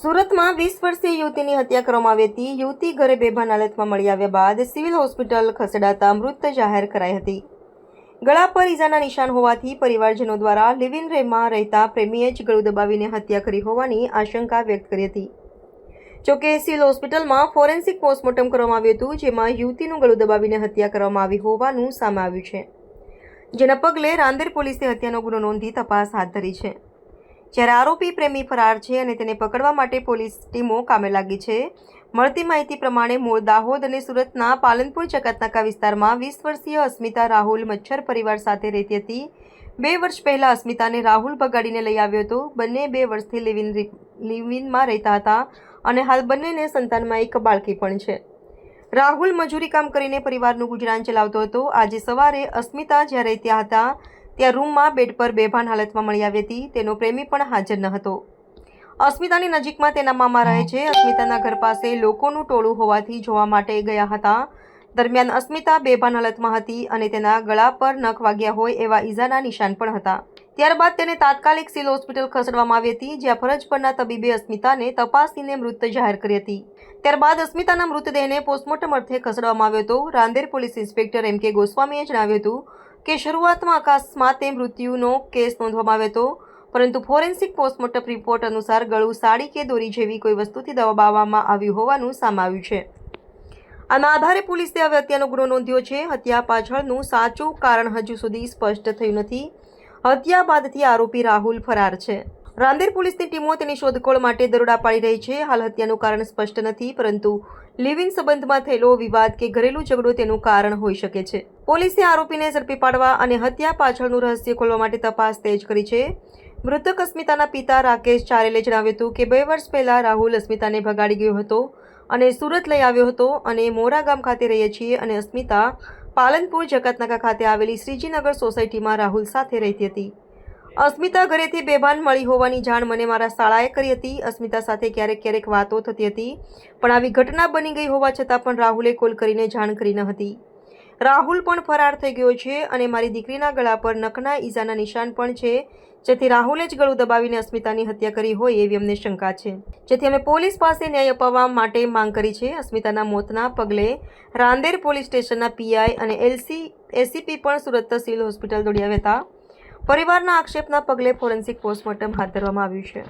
સુરતમાં 20 વર્ષીય યુવતીની હત્યા કરવામાં આવી હતી. યુવતી ઘરે બેભાન હાલતમાં મળી આવ્યા બાદ સિવિલ હોસ્પિટલ ખસેડાતા મૃત જાહેર કરાઈ હતી. ગળા પર ઈજાના નિશાન હોવાથી પરિવારજનો દ્વારા લિવ ઇન માં રહેતા પ્રેમીએ જ ગળું દબાવીને હત્યા કરી હોવાની આશંકા વ્યક્ત કરી હતી. જોકે સિવિલ હોસ્પિટલમાં ફોરેન્સિક પોસ્ટમોર્ટમ કરવામાં આવ્યું હતું, જેમાં યુવતીનું ગળું દબાવીને હત્યા કરવામાં આવી હોવાનું સામે આવ્યું છે. જેના પગલે રાંદેર પોલીસે હત્યાનો ગુનો નોંધી તપાસ હાથ ધરી છે. જ્યારે આરોપી પ્રેમી ફરાર છે અને તેને પકડવા માટે પોલીસ ટીમો કામે લાગી છે. મળતી માહિતી પ્રમાણે મૂળ દાહોદ અને સુરતના પાલનપુર ચકાતનાકા વિસ્તારમાં 20 વર્ષીય અસ્મિતા રાહુલ મચ્છર પરિવાર સાથે રહેતી હતી. 2 વર્ષ પહેલા અસ્મિતાને રાહુલ ભગાડીને લઈ આવ્યો હતો. બંને 2 વર્ષથી લિવ ઇનમાં રહેતા હતા અને હાલ બંનેને સંતાનમાં એક બાળકી પણ છે. રાહુલ મજૂરી કામ કરીને પરિવારનું ગુજરાન ચલાવતો હતો. આજે સવારે અસ્મિતા જ્યારે ત્યાં હતા ત્યાં રૂમમાં બેડ પર બેભાન હાલતમાં મળી આવી હતી. તેનો પ્રેમી પણ હાજર ન હતો. અસ્મિતાની નજીકમાં તેના મામા રહે છે. અસ્મિતાના ઘર પાસે લોકોનું ટોળું હોવાથી જોવા માટે ગયા હતા. દરમિયાન અસ્મિતા બેભાન હાલતમાં હતી અને તેના ગળા પર નખ વાગ્યા હોય એવા ઈજાના નિશાન પણ હતા. ત્યારબાદ તેને તાત્કાલિક સિવિલ હોસ્પિટલ ખસેડવામાં આવી હતી, જ્યાં ફરજ પરના તબીબે અસ્મિતાને તપાસીને મૃત જાહેર કરી હતી. ત્યારબાદ અસ્મિતાના મૃતદેહને પોસ્ટમોર્ટમ અર્થે ખસેડવામાં આવ્યો હતો. રાંદેર પોલીસ ઇન્સ્પેક્ટર એમ કે ગોસ્વામીએ જણાવ્યું હતું કે શરૂઆતમાં અકસ્માતે મૃત્યુનો કેસ નોંધવામાં આવ્યો હતો, પરંતુ ફોરેન્સિક પોસ્ટમોર્ટમ રિપોર્ટ અનુસાર ગળું સાડી કે દોરી જેવી કોઈ વસ્તુથી દબાવવામાં આવ્યું હોવાનું સામે આવ્યું છે. આના આધારે પોલીસે હવે હત્યાનો ગુનો નોંધ્યો છે. હત્યા પાછળનું સાચું કારણ હજુ સુધી સ્પષ્ટ થયું નથી. હત્યા બાદથી આરોપી રાહુલ ફરાર છે. રાંદેર પોલીસની ટીમો તેની શોધખોળ માટે દરોડા પાડી રહી છે. હાલ હત્યાનું કારણ સ્પષ્ટ નથી, પરંતુ લિવ ઇન સંબંધમાં થયેલો વિવાદ કે ઘરેલું ઝઘડો તેનું કારણ હોઈ શકે છે. પોલીસે આરોપીને ઝડપી પાડવા અને હત્યા પાછળનું રહસ્ય ખોલવા માટે તપાસ તેજ કરી છે. મૃતક અસ્મિતાના પિતા રાકેશ ચારેલે જણાવ્યું હતું કે 2 વર્ષ પહેલા રાહુલ અસ્મિતાને ભગાડી ગયો હતો અને સુરત લઈ આવ્યો હતો અને મોરા ગામ ખાતે રહીએ છીએ અને અસ્મિતા પાલનપુર જકાતનાકા ખાતે આવેલી શ્રીજીનગર સોસાયટીમાં રાહુલ સાથે રહેતી હતી. અસ્મિતા ઘરેથી બેભાન મળી હોવાની જાણ મને મારા શાળાએ કરી હતી. અસ્મિતા સાથે ક્યારેક ક્યારેક વાતો થતી હતી, પણ આવી ઘટના બની ગઈ હોવા છતાં પણ રાહુલે કોલ કરીને જાણ કરી ન હતી. રાહુલ પણ ફરાર થઈ ગયો છે અને મારી દીકરીના ગળા પર નખના ઈજાના નિશાન પણ છે, જેથી રાહુલે જ ગળું દબાવીને અસ્મિતાની હત્યા કરી હોય એવી અમને શંકા છે, જેથી અમે પોલીસ પાસે ન્યાય અપાવવા માટે માંગ કરી છે. અસ્મિતાના મોતના પગલે રાંદેર પોલીસ સ્ટેશનના પીઆઈ અને એસીપી પણ સુરત સિવિલ હોસ્પિટલ દોડી આવ્યા હતા. પરિવારના આક્ષેપના પગલે ફોરેન્સિક પોસ્ટમોર્ટમ હાથ ધરવામાં આવ્યું છે.